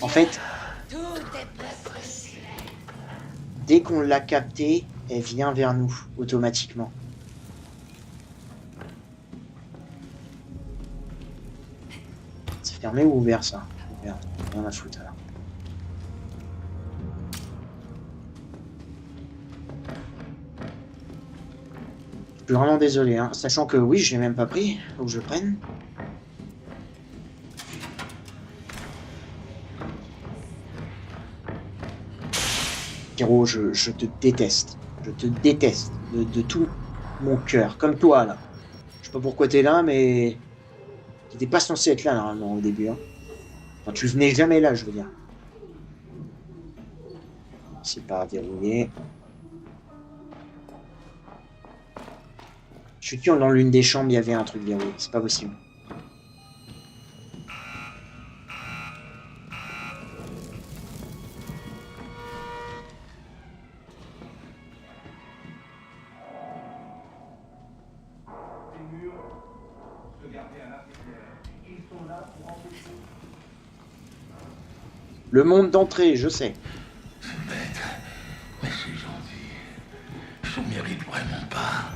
En fait, dès qu'on l'a captée, elle vient vers nous, automatiquement. C'est fermé ou ouvert, ça? Ouvert. Rien à foutre, alors. Je suis vraiment désolé, hein. Sachant que oui, je l'ai même pas pris. Faut que je le prenne. Pyro, je te déteste. Je te déteste de tout mon cœur. Comme toi, là. Je sais pas pourquoi t'es là, mais... T'étais pas censé être là, normalement, au début. Hein. Enfin, tu venais jamais là, je veux dire. C'est pas verrouillé. Je suis sûr, dans l'une des chambres, il y avait un truc verrouillé. C'est pas possible. Le monde d'entrée, je sais. C'est bête, mais c'est gentil. Je mérite vraiment pas.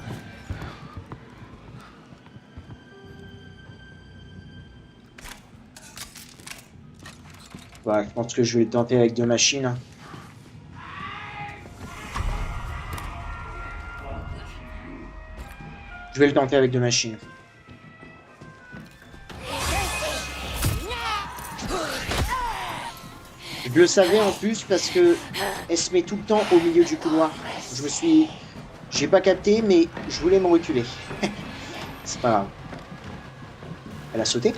Ouais, je pense que je vais le tenter avec 2 machines. Hein. Je vais le tenter avec 2 machines. Je le savais en plus parce que elle se met tout le temps au milieu du couloir. J'ai pas capté, mais je voulais me reculer. C'est pas grave. Elle a sauté?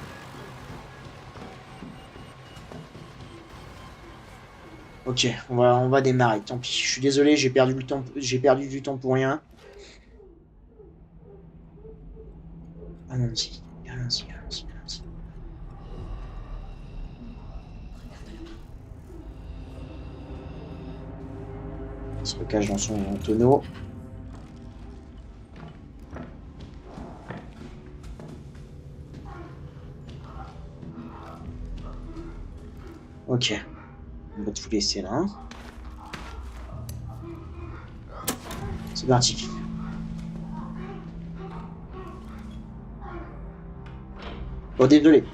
Ok, on va démarrer. Tant pis. Je suis désolé, j'ai perdu le temps. J'ai perdu du temps pour rien. Allons-y. Allons-y, allons-y, allons-y. Il se cache dans son tonneau. Ok. On va tout laisser là. C'est parti. Oh, désolé.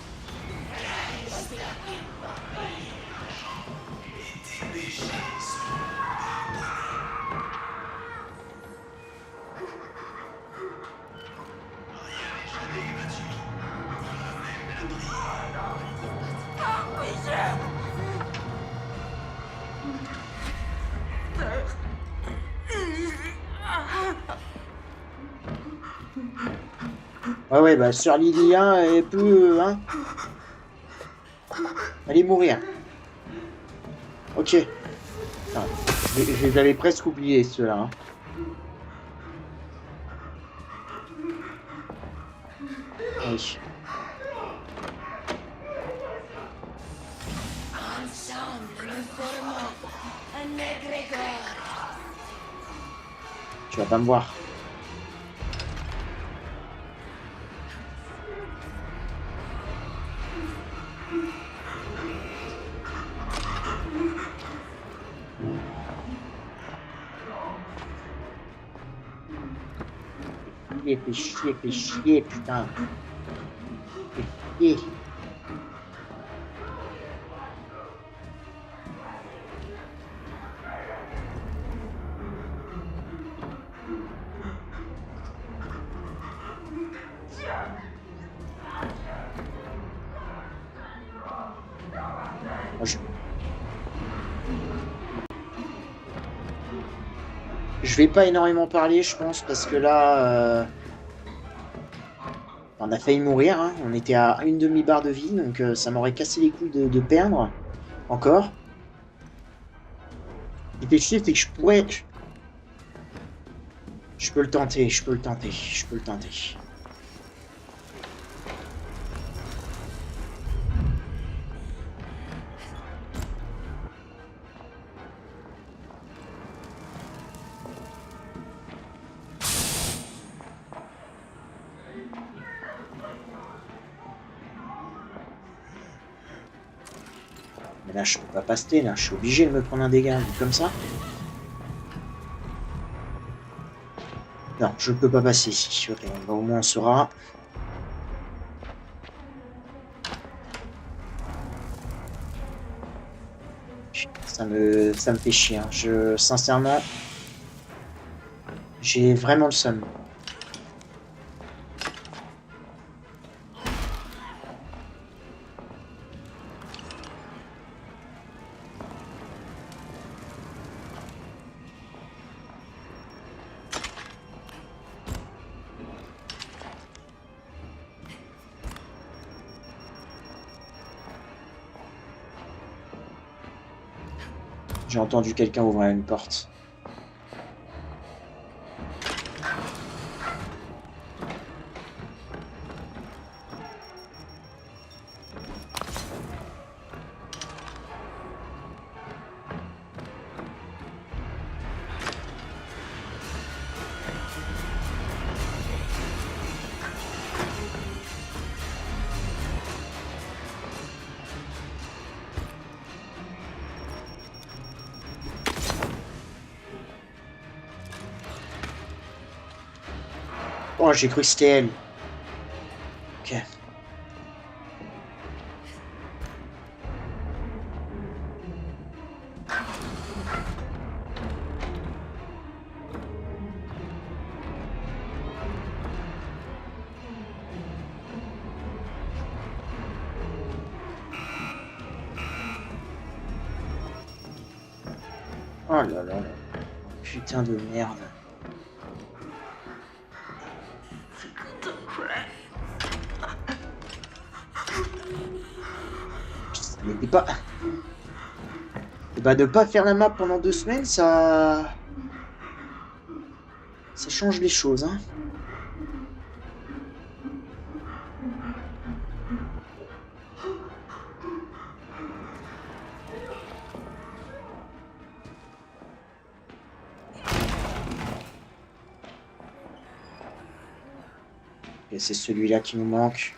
Ouais, ouais, bah, Sœur Lilia, elle peut, hein, aller mourir. Ok. Ah, je les avais presque oubliés, ceux-là. Hein. Oui. Ensemble, nous formons un égrégore. Tu vas pas me voir. Fais chier, putain. Fais chier. Moi, je vais pas énormément parler, je pense, parce que là, on a failli mourir. Hein. On était à une demi-barre de vie, donc ça m'aurait cassé les couilles de perdre encore. Ce qui fait chier, c'est que je pourrais. Je peux le tenter, je peux le tenter, je peux le tenter. Mais là, je peux pas passer, là. Je suis obligé de me prendre un dégât comme ça. Non, je ne peux pas passer ici. Ok, bah, au moins on saura. Ça me fait chier. Hein. Sincèrement, j'ai vraiment le seum. J'ai entendu quelqu'un ouvrir une porte. Oh, j'ai cru que c'était elle. Ok. Oh là là là. Putain de merde. Ça n'était pas... Bah, de pas faire la map pendant 2 semaines, ça change les choses, hein. Et c'est celui-là qui nous manque.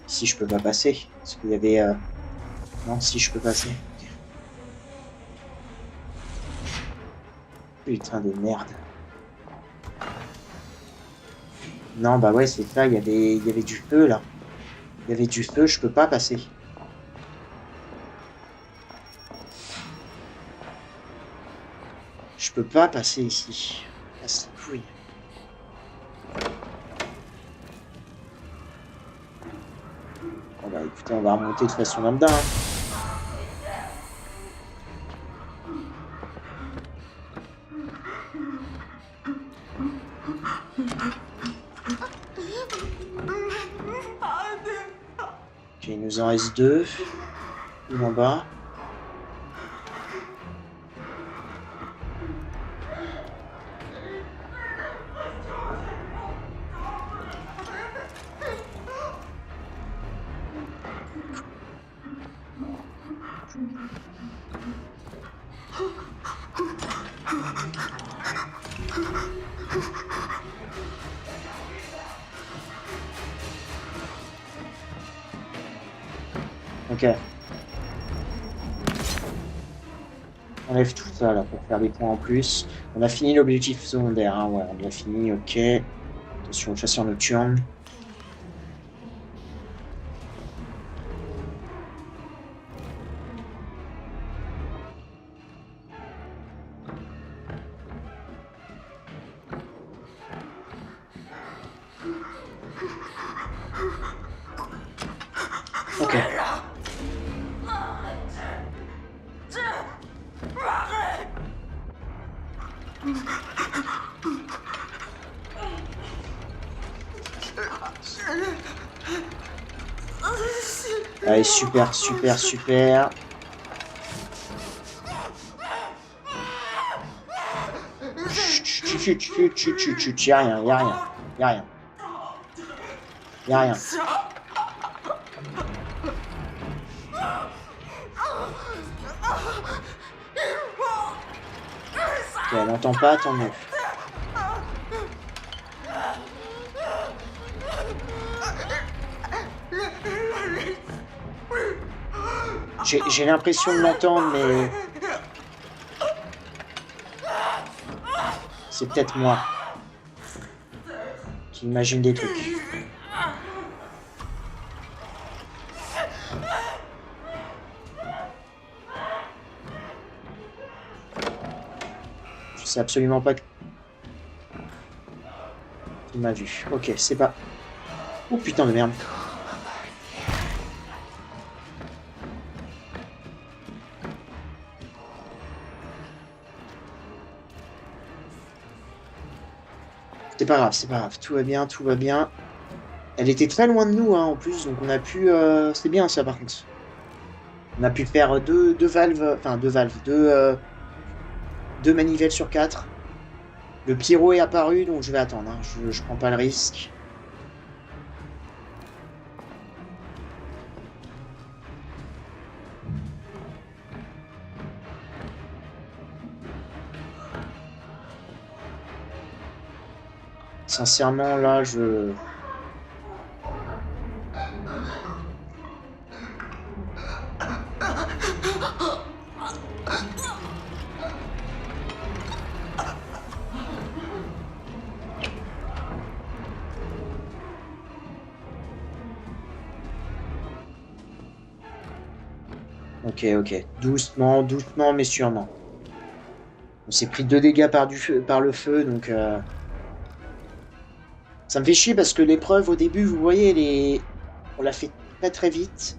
Si je peux pas passer, parce qu'il y avait... Non, si je peux passer. Ok. Putain de merde. Non, bah ouais, c'est ça, il y avait du feu, là. Il y avait du feu, je peux pas passer. Je peux pas passer ici. Ah, c'est couille. Bon bah écoutez, on va remonter de façon lambda, hein. Ok, il nous en reste 2. Une en bas. Ok. On enlève tout ça là pour faire des points en plus. On a fini l'objectif secondaire, hein. Ouais, on l'a fini, ok. Attention, chasseur nocturne. Ok. Allez, super, super, super. Chut, y'a rien, y'a rien, y'a rien. Y'a rien. Ok, elle n'entend pas, tant mieux. J'ai l'impression de l'entendre, mais... C'est peut-être moi qui imagine des trucs. Je sais absolument pas qui m'a vu. Ok, c'est pas... Oh putain de merde. C'est pas grave, tout va bien, tout va bien. Elle était très loin de nous, hein, en plus, donc on a pu... C'est bien ça, par contre. On a pu faire deux valves, enfin deux manivelles sur 4. Le pyro est apparu, donc je vais attendre, hein. Je prends pas le risque. Sincèrement, là, je... Ok, ok. Doucement, doucement, mais sûrement. On s'est pris 2 dégâts par le feu, donc... Ça me fait chier parce que l'épreuve, au début, vous voyez, on l'a fait très très vite.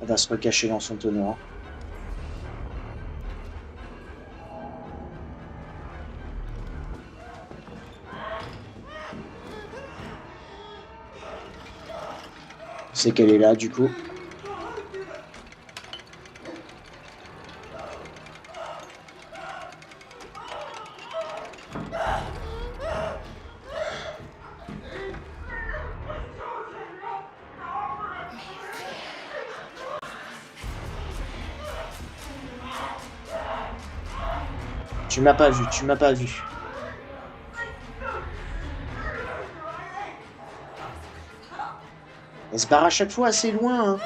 Elle va se recacher dans son tonneau. C'est qu'elle est là, du coup. Tu m'as pas vu, tu m'as pas vu. Elle se barre à chaque fois assez loin, hein.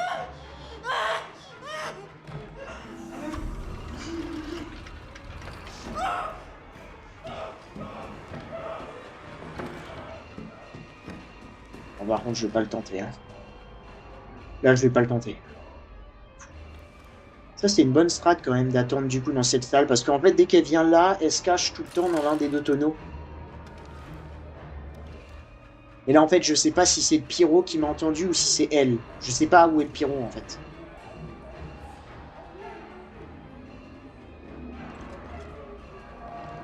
Bon, par contre, je vais pas le tenter, hein. Là, je vais pas le tenter. Ça, c'est une bonne strat quand même d'attendre du coup dans cette salle. Parce qu'en fait, dès qu'elle vient là, elle se cache tout le temps dans l'un des deux tonneaux. Et là, en fait, je sais pas si c'est le pyro qui m'a entendu ou si c'est elle. Je sais pas où est le pyro, en fait.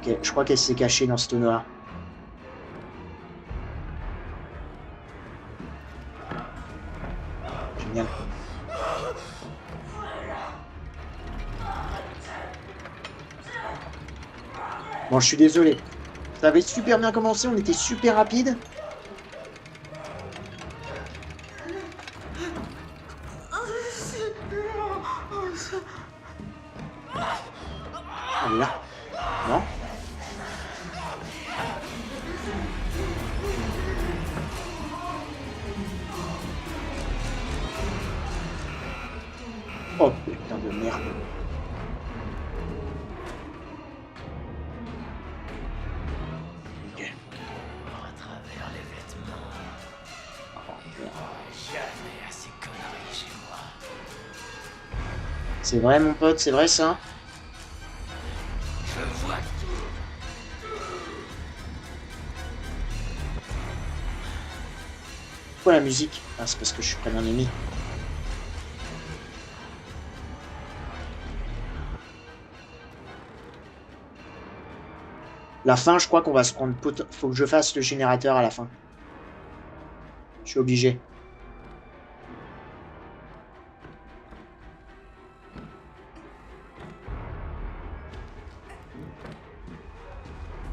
Ok, je crois qu'elle s'est cachée dans ce tonneau-là. Génial. Bon, je suis désolé. Ça avait super bien commencé, on était super rapide. Elle est là. Non? Oh putain de merde. Ok. À travers les vêtements. Jamais assez conneries chez moi. C'est vrai mon pote, c'est vrai ça? Je vois tout. Pourquoi la musique? Ah, c'est parce que je suis près d'un ennemi. La fin, je crois qu'on va se prendre... Faut que je fasse le générateur à la fin. Je suis obligé.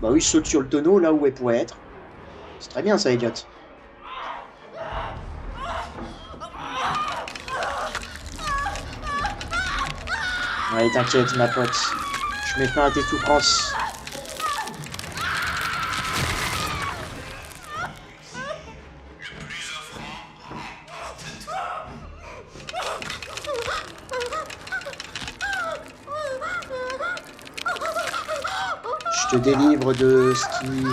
Bah oui, saute sur le tonneau, là où elle pourrait être. C'est très bien ça, idiote. Allez, t'inquiète, ma pote. Je mets fin à tes souffrances. Je te délivre de ce qui...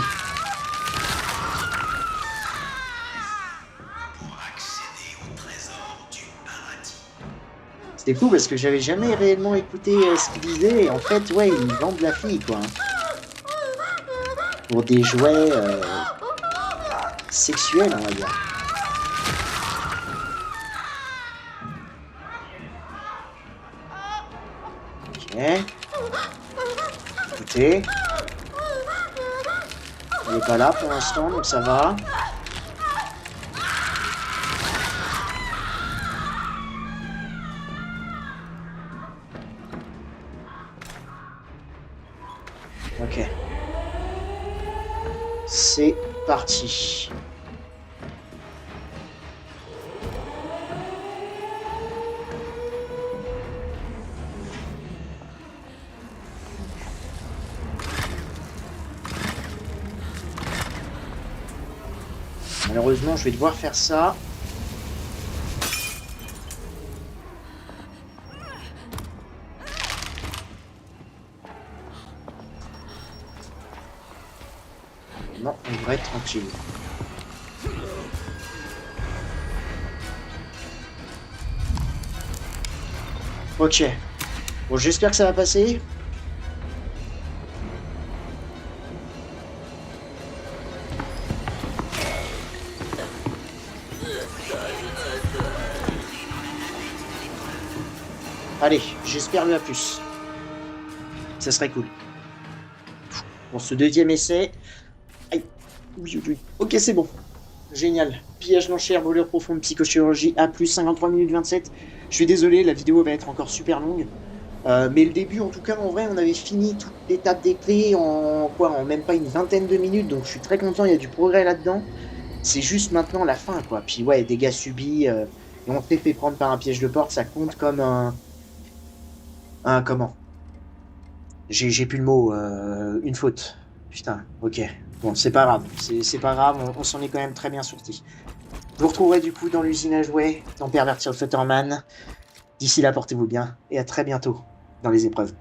C'était fou parce que j'avais jamais réellement écouté ce qu'il disait. Et en fait, ouais, ils vendent la fille, quoi. Pour des jouets sexuels, on va dire. Ok. Écoutez. Elle est pas là pour l'instant, donc ça va. Ok. C'est parti. Malheureusement, je vais devoir faire ça. Non, on devrait être tranquille. Ok. Bon, j'espère que ça va passer. Allez, j'espère le plus. Ça serait cool. Pour ce deuxième essai. Aïe. Oui, oui, oui. Ok, c'est bon. Génial. Pillage d'enchères, brûlure profonde, psychochirurgie, A+, 53 minutes 27. Je suis désolé, la vidéo va être encore super longue. Mais le début, en tout cas, en vrai, on avait fini toute l'étape des clés en même pas une vingtaine de minutes. Donc je suis très content, il y a du progrès là-dedans. C'est juste maintenant la fin, quoi. Puis ouais, dégâts subis, et on s'est fait prendre par un piège de porte, ça compte comme un comment? J'ai plus le mot, une faute. Putain, ok. Bon, c'est pas grave, c'est pas grave, on s'en est quand même très bien sorti. Je vous retrouverai du coup dans l'usine à jouets, dans Pervertir le Futterman. D'ici là, portez-vous bien, et à très bientôt dans les épreuves.